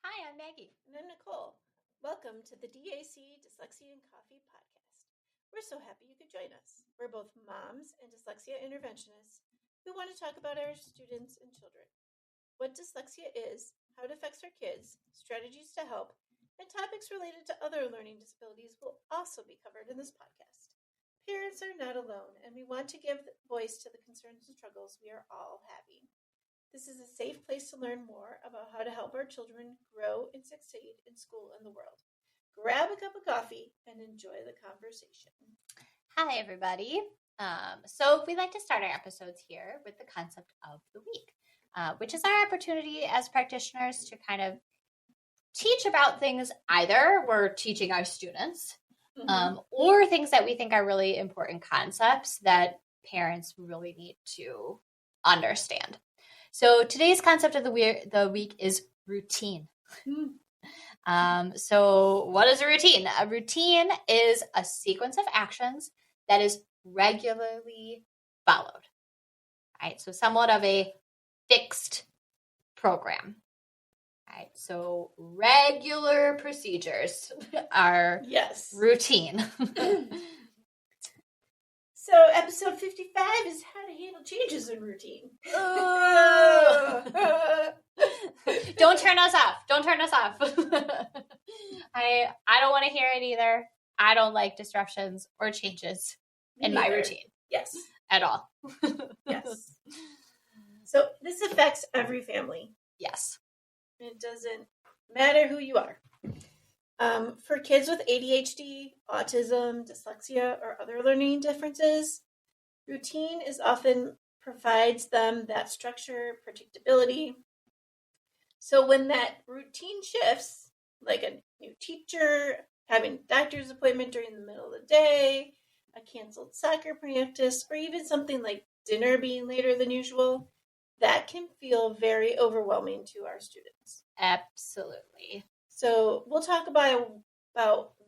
Hi, I'm Maggie. And I'm Nicole. Welcome to the DAC Dyslexia and Coffee podcast. We're so happy you could join us. We're both moms and dyslexia interventionists who want to talk about our students and children. What dyslexia is, how it affects our kids, strategies to help, and topics related to other learning disabilities will also be covered in this podcast. Parents are not alone, and we want to give voice to the concerns and struggles we are all having. This is a safe place to learn more about how to help our children grow and succeed in school and the world. Grab a cup of coffee and enjoy the conversation. Hi, everybody. So we like to start our episodes here with the concept of the week, which is our opportunity as practitioners to kind of teach about things either we're teaching our students or things that we think are really important concepts that parents really need to understand. So today's concept of the week is routine. So what is a routine? A routine is a sequence of actions that is regularly followed. All right, so somewhat of a fixed program. All right, so regular procedures are routine. So episode 55 is how to handle changes in routine. Don't turn us off. Don't turn us off. I don't want to hear it either. I don't like disruptions or changes in my routine. Yes. At all. Yes. So this affects every family. Yes. It doesn't matter who you are. For kids with ADHD, autism, dyslexia, or other learning differences, routine is often provides them that structure, predictability. So when that routine shifts, like a new teacher, having a doctor's appointment during the middle of the day, a canceled soccer practice, or even something like dinner being later than usual, that can feel very overwhelming to our students. Absolutely. So we'll talk about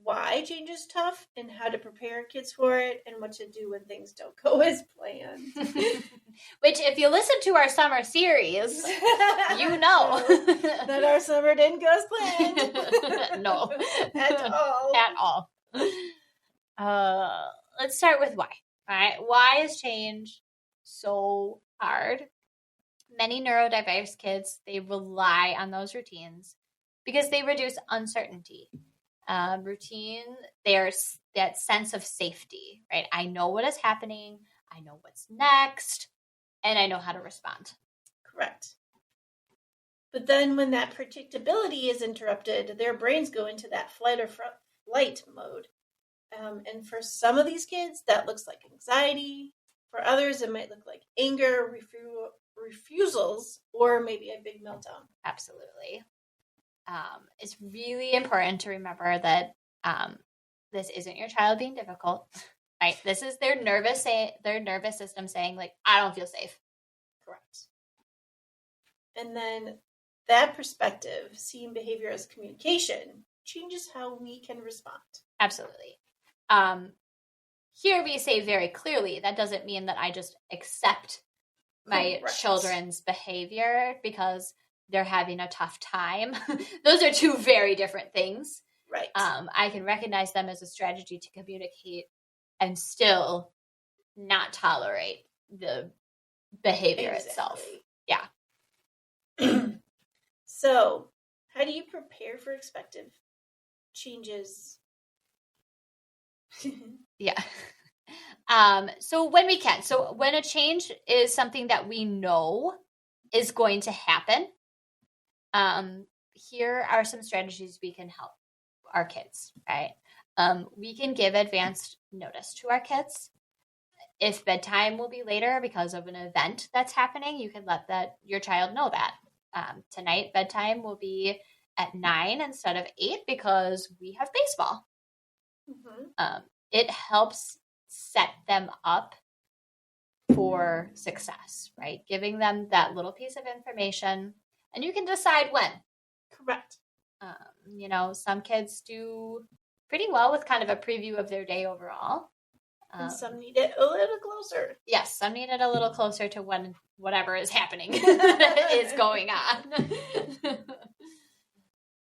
why change is tough and how to prepare kids for it and what to do when things don't go as planned. Which, if you listen to our summer series, you know that our summer didn't go as planned. No. At all. At all. Let's start with why. All right. Why is change so hard? Many neurodiverse kids, they rely on those routines because they reduce uncertainty. Routine, there's that sense of safety, right? I know what is happening. I know what's next. And I know how to respond. Correct. But then when that predictability is interrupted, their brains go into that flight or flight mode. And for some of these kids, that looks like anxiety. For others, it might look like anger, refusals, or maybe a big meltdown. Absolutely. It's really important to remember that this isn't your child being difficult. Right? This is their nervous system saying, like, I don't feel safe. Correct. And then that perspective, seeing behavior as communication, changes how we can respond. Absolutely. Here we say very clearly, that doesn't mean that I just accept my children's behavior because they're having a tough time. Those are two very different things. Right. I can recognize them as a strategy to communicate and still not tolerate the behavior itself. Yeah. So, how do you prepare for expected changes? Yeah. So when a change is something that we know is going to happen, here are some strategies we can help our kids, right? We can give advanced notice to our kids. If bedtime will be later because of an event that's happening, you can let your child know that. Tonight, bedtime will be at 9 instead of 8 because we have baseball. Mm-hmm. It helps set them up for success, right? Giving them that little piece of information, and you can decide when. Correct. Some kids do pretty well with kind of a preview of their day overall. And some need it a little closer. Yes, some need it a little closer to when whatever is happening is going on.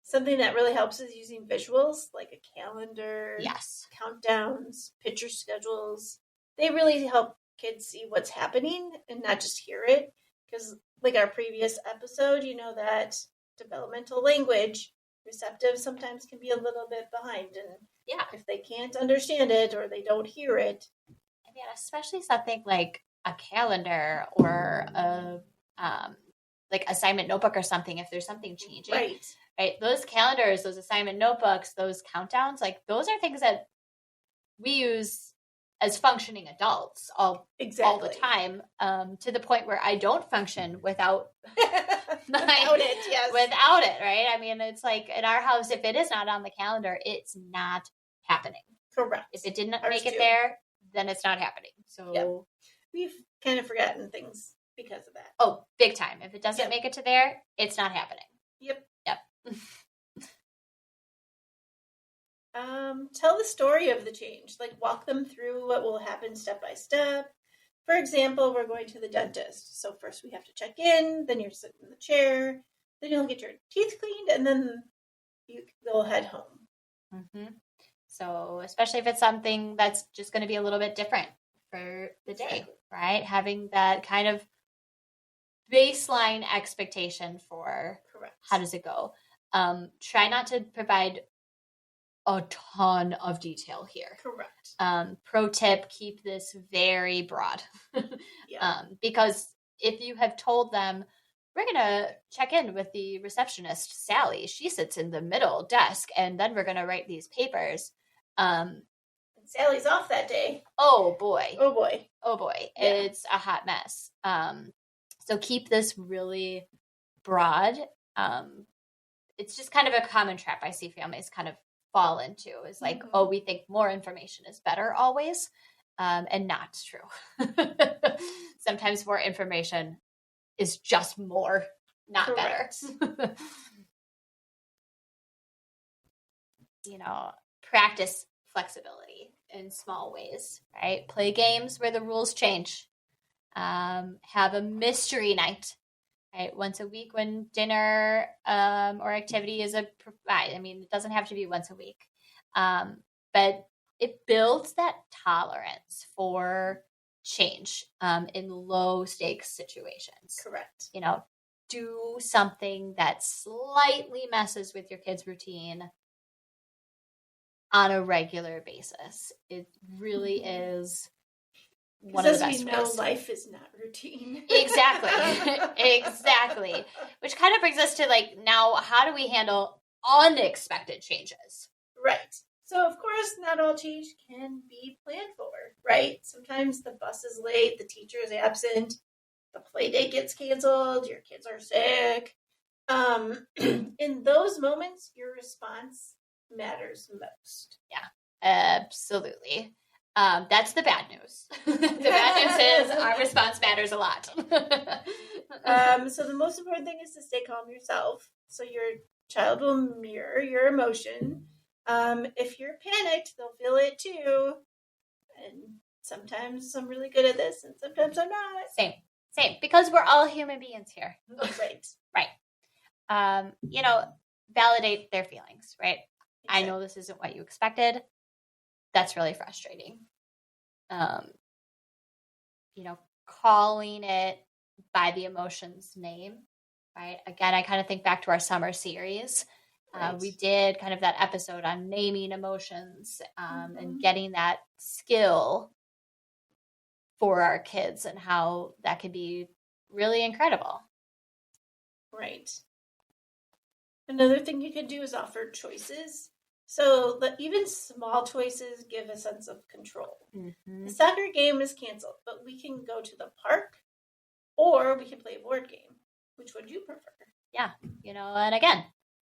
Something that really helps is using visuals like a calendar, Yes. countdowns, picture schedules. They really help kids see what's happening and not just hear it. Because, like our previous episode, you know that developmental language, receptive sometimes can be a little bit behind. And Yeah. if they can't understand it or they don't hear it. I mean, especially something like a calendar or a like assignment notebook or something, if there's something changing. Right. Those calendars, those assignment notebooks, those countdowns, like those are things that we use as functioning adults all the time, to the point where I don't function without without it. Yes. Without it, right? I mean, it's like in our house, if it is not on the calendar, it's not happening. Correct. If it didn't make it there, then it's not happening. So we've kind of forgotten things because of that. Oh, big time. If it doesn't make it to there, it's not happening. Yep. Yep. Tell the story of the change. Like walk them through what will happen step by step. For example, we're going to the dentist. So first we have to check in, then you're sitting in the chair, then you'll get your teeth cleaned, and then they'll head home. Mm-hmm. So especially if it's something that's just going to be a little bit different for the day, right? Having that kind of baseline expectation for how does it go. Try not to provide a ton of detail here. Correct. Pro tip, keep this very broad. Because if you have told them, we're going to check in with the receptionist, Sally. She sits in the middle desk, and then we're going to write these papers. And Sally's off that day. Oh, boy. Yeah. It's a hot mess. So keep this really broad. It's just kind of a common trap I see families kind of fall into is like, oh, we think more information is better always, and not true. Sometimes more information is just more, not better. Practice flexibility in small ways, right? Play games where the rules change. Have a mystery night, right? Once a week when dinner or activity is it doesn't have to be once a week. But it builds that tolerance for change in low stakes situations. Correct. Do something that slightly messes with your kid's routine on a regular basis. It really is one of the best ways. Life is not routine. Exactly. Which kind of brings us to now, how do we handle unexpected changes? Right. So, of course, not all change can be planned for, right? Sometimes the bus is late, the teacher is absent, the play date gets canceled, your kids are sick. In those moments, your response matters most. Yeah, absolutely. That's the bad news. The bad news is our response matters a lot. So the most important thing is to stay calm yourself. So your child will mirror your emotion. If you're panicked, they'll feel it too. And sometimes I'm really good at this and sometimes I'm not. Same. Because we're all human beings here. Right. Validate their feelings, right? Exactly. I know this isn't what you expected. That's really frustrating. Calling it by the emotion's name, right? Again, I kind of think back to our summer series. Right. We did kind of that episode on naming emotions and getting that skill for our kids and how that could be really incredible. Right. Another thing you could do is offer choices. So even small choices give a sense of control. Mm-hmm. The soccer game is canceled, but we can go to the park or we can play a board game. Which would you prefer? Yeah. And again,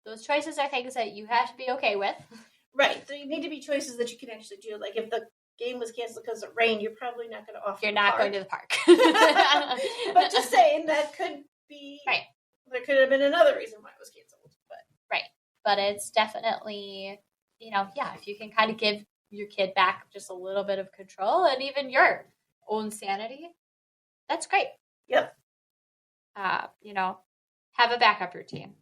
those choices are things that you have to be okay with. Right. So you need to be choices that you can actually do. Like if the game was canceled because of rain, you're probably not going to offer You're not going to the park. But just saying that could be... Right. There could have been another reason why it was canceled. Right. But it's definitely, if you can kind of give your kid back just a little bit of control and even your own sanity, that's great. Yep. Have a backup routine,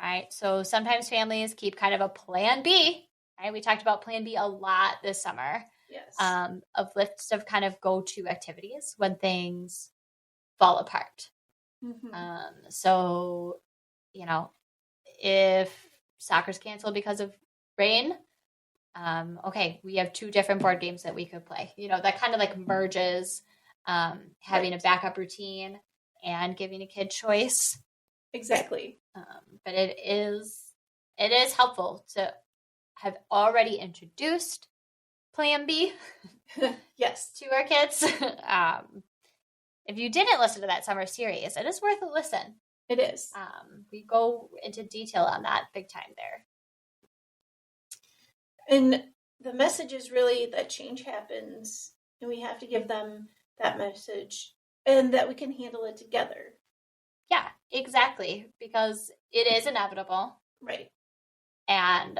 right? So sometimes families keep kind of a plan B, right? We talked about plan B a lot this summer. Yes. Of lists of kind of go-to activities when things fall apart. So, if soccer's canceled because of rain, okay, we have 2 different board games that we could play. That kind of like merges having a backup routine and giving a kid choice. Exactly. But it is helpful to have already introduced Plan B yes, to our kids. If you didn't listen to that summer series, it is worth a listen. It is. We go into detail on that big time there. And the message is really that change happens, and we have to give them that message, and that we can handle it together. Yeah, exactly. Because it is inevitable. Right. And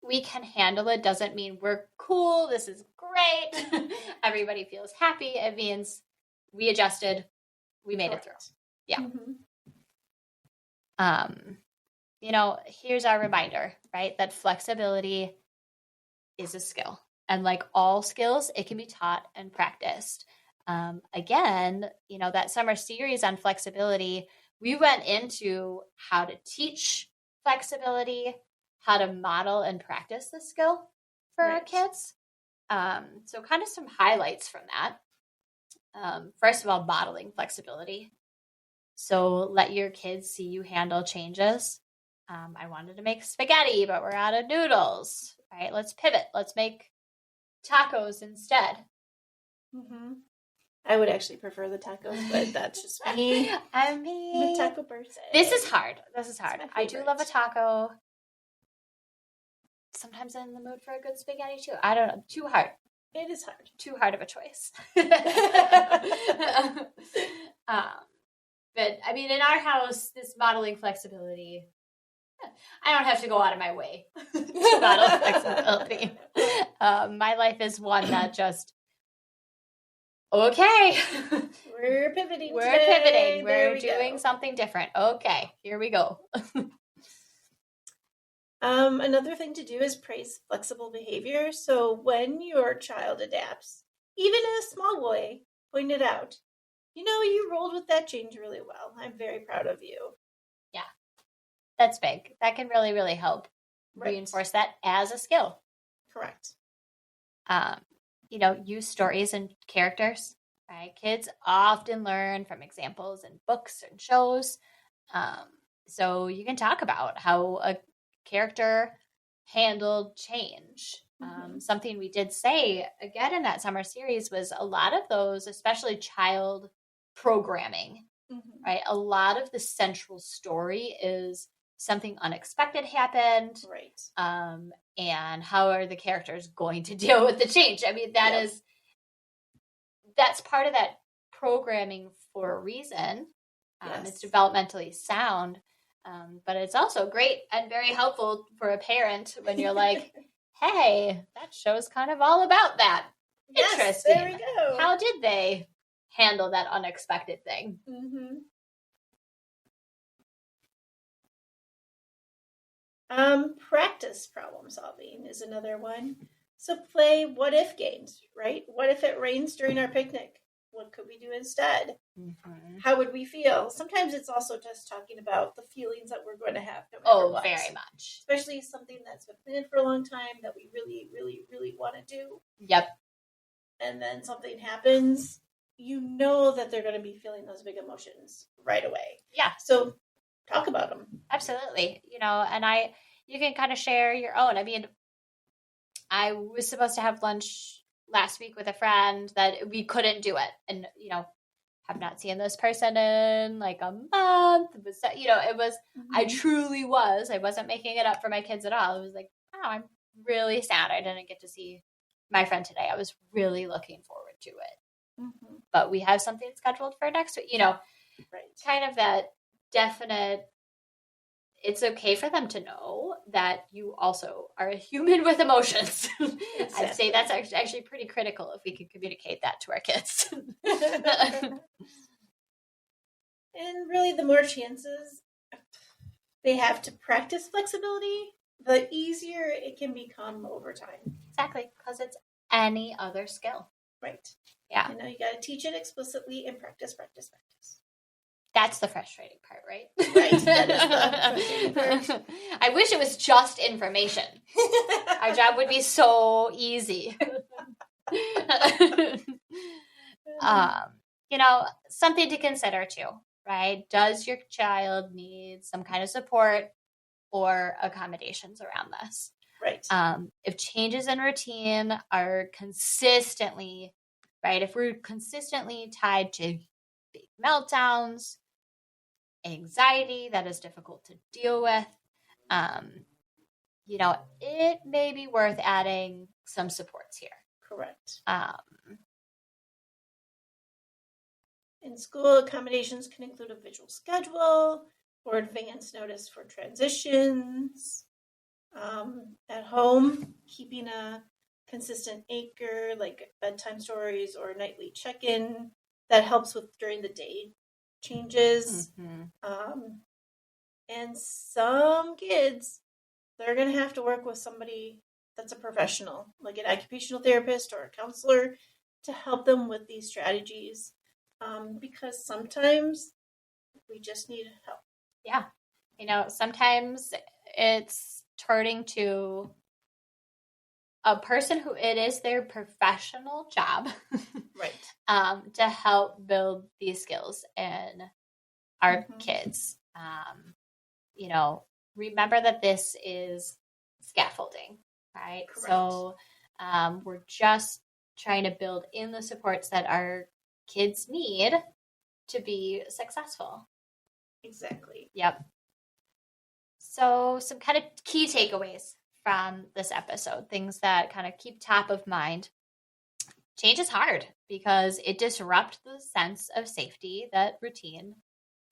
we can handle it. Doesn't mean we're cool. This is great. Everybody feels happy. It means we adjusted. We made it through. Yeah. Here's our reminder, right? That flexibility is a skill. And like all skills, it can be taught and practiced. Again, that summer series on flexibility, we went into how to teach flexibility, how to model and practice the skill for our kids. So kind of some highlights from that. First of all, modeling flexibility. So let your kids see you handle changes. I wanted to make spaghetti, but we're out of noodles, right? Let's pivot. Let's make tacos instead. I would actually prefer the tacos, but that's just me. I'm a taco person. This is hard. I do love a taco. Sometimes I'm in the mood for a good spaghetti too. I don't know. Too hard. It is hard. Too hard of a choice. But I mean, in our house, this modeling flexibility, I don't have to go out of my way to model flexibility. My life is one that just, okay. We're pivoting. We're doing something different. Okay, here we go. Another thing to do is praise flexible behavior. So when your child adapts, even in a small way, point it out. You rolled with that change really well. I'm very proud of you. Yeah, that's big. That can really, really help reinforce that as a skill. Correct. Use stories and characters. Right? Kids often learn from examples in books and shows. So you can talk about how a character handled change. Something we did say again in that summer series was a lot of those, especially child programming, right? A lot of the central story is something unexpected happened. Right. And how are the characters going to deal with the change? I mean, that's part of that programming for a reason. It's developmentally sound. But it's also great and very helpful for a parent when you're like, hey, that show's kind of all about that. Yes, interesting. There we go. How did they handle that unexpected thing? Practice problem solving is another one. So play what if games, right? What if it rains during our picnic? What could we do instead? How would we feel? Sometimes it's also just talking about the feelings that we're going to have. No matter what. Very much. Especially something that's been planned for a long time that we really, really, really want to do. Yep. And then something happens, that they're going to be feeling those big emotions right away. Yeah. So talk about them. Absolutely. And you can kind of share your own. I mean, I was supposed to have lunch last week with a friend that we couldn't do it. And, have not seen this person in like a month. It was, I truly was. I wasn't making it up for my kids at all. It was like, oh, I'm really sad I didn't get to see my friend today. I was really looking forward to it. But we have something scheduled for next week, kind of that definite, it's okay for them to know that you also are a human with emotions. Exactly. I'd say that's actually pretty critical if we can communicate that to our kids. And really, the more chances they have to practice flexibility, the easier it can become over time. Exactly, because it's any other skill. Right. Yeah. You know, you got to teach it explicitly and practice. That's the frustrating part, right? Right. That is the frustrating part. I wish it was just information. Our job would be so easy. You know, something to consider too, right? Does your child need some kind of support or accommodations around this? Right. If changes in routine are consistently, right? If we're consistently tied to big meltdowns, anxiety that is difficult to deal with, you know, it may be worth adding some supports here. Correct. In school, accommodations can include a visual schedule or advance notice for transitions. At home, keeping a consistent anchor like bedtime stories or nightly check-in that helps with during the day changes. And some kids, they're going to have to work with somebody that's a professional, like an occupational therapist or a counselor, to help them with these strategies. Because sometimes we just need help. Yeah. You know, sometimes it's turning to a person who it is their professional job, right, to help build these skills in our kids. You know, remember that this is scaffolding, right? Correct. So we're just trying to build in the supports that our kids need to be successful. Exactly. Yep. So some kind of key takeaways from this episode, things that kind of keep top of mind. Change is hard because it disrupts the sense of safety that routine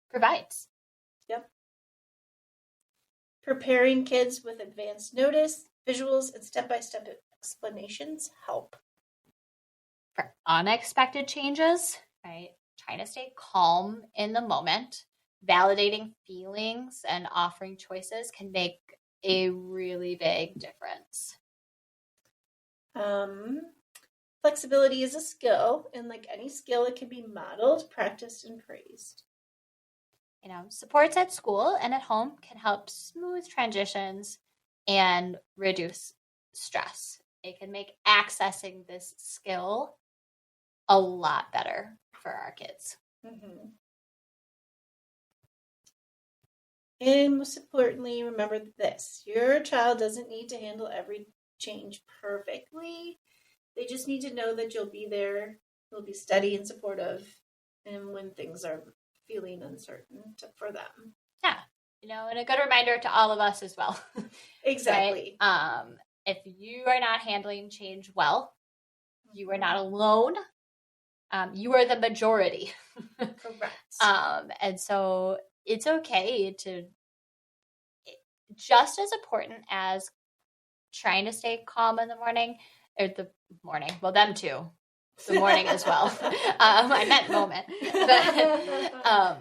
provides. Yep. Preparing kids with advanced notice, visuals, and step-by-step explanations help. For unexpected changes, right? Trying to stay calm in the moment, validating feelings, and offering choices can make a really big difference. Flexibility is a skill, and like any skill, it can be modeled, practiced, and praised. You know, supports at school and at home can help smooth transitions and reduce stress. It can make accessing this skill a lot better for our kids. And most importantly, remember this: your child doesn't need to handle every change perfectly. They just need to know that you'll be there, you'll be steady and supportive, and when things are feeling uncertain for them. Yeah. You know, and a good reminder to all of us as well. Exactly. Right? If you are not handling change well, you are not alone. You are the majority. Correct. And so it's okay to, just as important as trying to stay calm in the morning, or the morning, well, them too, the morning as well. I meant moment. But,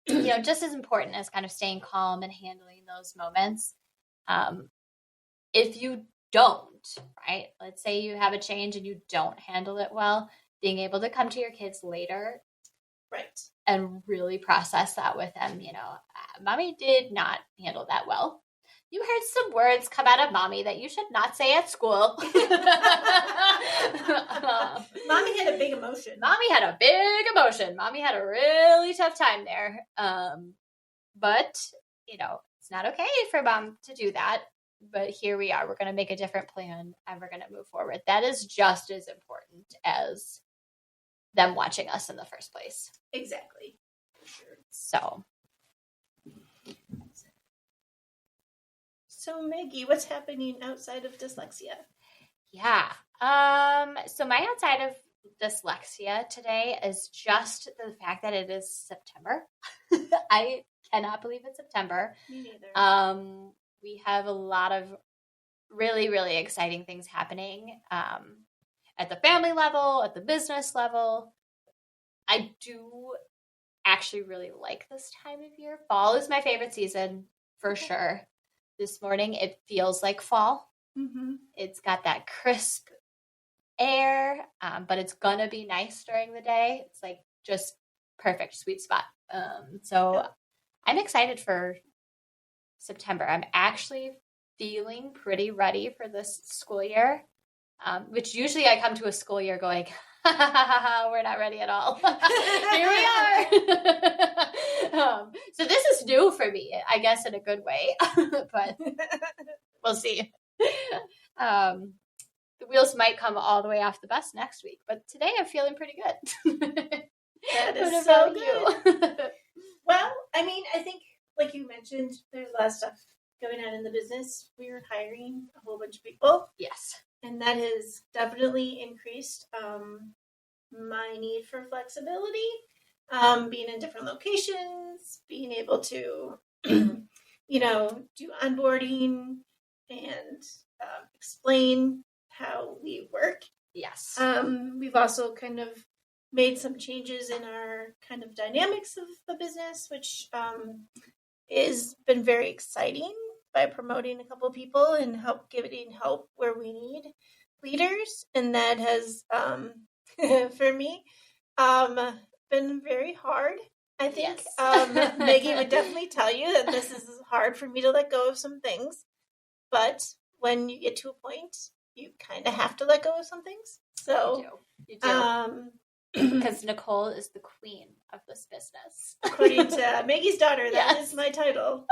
you know, just as important as kind of staying calm and handling those moments. If you don't, right, let's say you have a change and you don't handle it well, being able to come to your kids later, right, and really process that with them. You know, mommy did not handle that well. You heard some words come out of mommy that you should not say at school. Mommy had a big emotion. Mommy had a really tough time there. But, you know, it's not okay for mom to do that. But here we are. We're going to make a different plan and we're going to move forward. That is just as important as them watching us in the first place. Exactly. For sure. So Maggie, what's happening outside of dyslexia? Yeah. So my outside of dyslexia today is just the fact that it is September. I cannot believe it's September. Me neither. We have a lot of really, really exciting things happening at the family level, at the business level. I do actually really like this time of year. Fall is my favorite season for sure. This morning, it feels like fall. Mm-hmm. It's got that crisp air, but it's gonna be nice during the day. It's like just perfect sweet spot. So I'm excited for September. I'm actually feeling pretty ready for this school year, which usually I come to a school year going, we're not ready at all. Here we are. So this is new for me, I guess, in a good way, but we'll see. The wheels might come all the way off the bus next week, but today I'm feeling pretty good. That is so good. Well, I mean, I think, like you mentioned, there's a lot of stuff going on in the business. We are hiring a whole bunch of people. Yes. And that has definitely increased my need for flexibility, being in different locations, being able to, do onboarding and explain how we work. Yes. We've also kind of made some changes in our kind of dynamics of the business, which has been very exciting by promoting a couple of people and giving help where we need leaders. And that has, for me, been very hard. I think Yes. Maggie would definitely tell you that this is hard for me to let go of some things. But when you get to a point, you kind of have to let go of some things. So you do. Because Nicole is the queen of this business. According to Maggie's daughter, that Yes. is my title,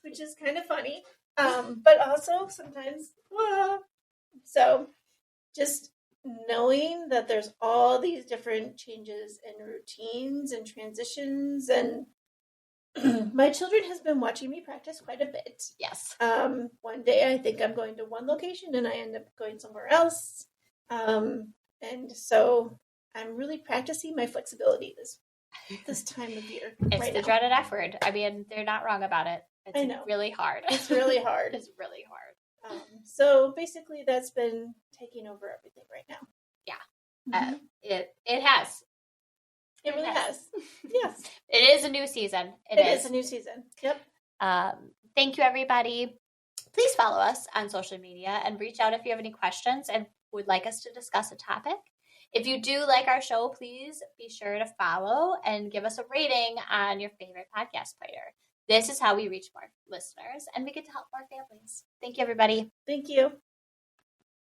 which is kind of funny. But also sometimes, so just knowing that there's all these different changes and routines and transitions, and my children has been watching me practice quite a bit. Yes. One day I think I'm going to one location and I end up going somewhere else. And so I'm really practicing my flexibility this time of year. It's the dreaded F word. I mean, they're not wrong about it. It's I know. Really hard. It's really hard. It's really hard. So basically that's been taking over everything right now. Yeah. Mm-hmm. It has. It really has. Yes. It is a new season. It is a new season. Yep. Thank you, everybody. Please follow us on social media and reach out if you have any questions and would like us to discuss a topic. If you do like our show, please be sure to follow and give us a rating on your favorite podcast player. This is how we reach more listeners and we get to help more families. Thank you, everybody. Thank you.